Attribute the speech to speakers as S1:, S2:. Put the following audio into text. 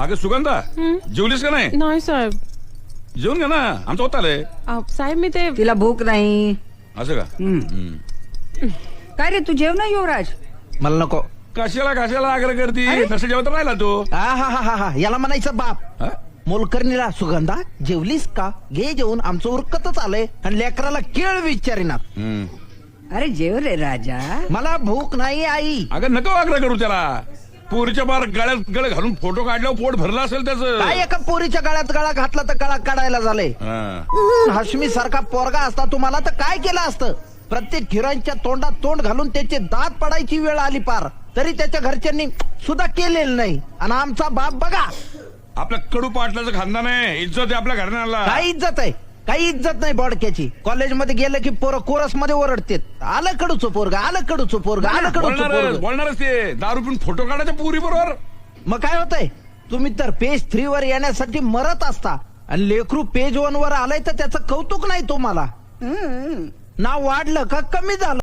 S1: अगं सुगंधा जेवलीस का नाही?
S2: नाही साहेब.
S1: जेवून घ्या ना, आमचं होत आलंय.
S2: साहेब मी ते
S3: तिला भूक नाही.
S1: असं का?
S3: काय रे तू जेव ना युवराज.
S4: मला नको.
S1: कशाला आग्रह करती? तसं जेवत राहिला तू.
S4: हा याला म्हणायचं बाप.
S1: हा?
S4: मोलकर्णीला सुगंधा जेवलीस का? घे जेवून, आमचं उरकतच आलंय आणि लेकराला केळ विचारिनात.
S3: अरे जेव रे राजा.
S4: मला भूक नाही आई.
S1: अगं नको आग्रह करू त्याला. पोरीच्या बार गळ्यात गळ घालून फोटो काढल्यावर पोट भरला असेल त्याचं.
S4: काय एका पोरीच्या गळ्यात गळा घातला तर गळा काढायला झालंय. हाशमी सारखा पोरगा असता तुम्हाला तर काय केलं असतं? प्रत्येक हिरोईनच्या तोंडात तोंड घालून त्याचे दात पडायची वेळ आली पार, तरी त्याच्या घरच्यांनी सुद्धा केलेलं नाही. आणि आमचा बाप बघा.
S1: आपल्या कडू पाटलाचं खानदान आहे, इज्जत आहे आपल्या घराण्याला.
S4: काय इज्जत आहे? काही इज्जत नाही बोडक्याची. कॉलेजमध्ये गेलं की पोरं कोरस मध्ये ओरडतात, आलं कडूचं पोरग, आलं कडूचं पोरग, आलं कडूचं पोरग.
S1: बोलणारच ते. दारू पिऊन फोटो काढायच्या पोरी बरोबर.
S4: मग काय होतंय? तुम्ही तर पेज 3 वर येण्यासाठी मरत असता आणि लेकरू पेज 1 वर आलंय तर त्याचं कौतुक नाही तुम्हाला. नाव वाढलं का कमी झालं?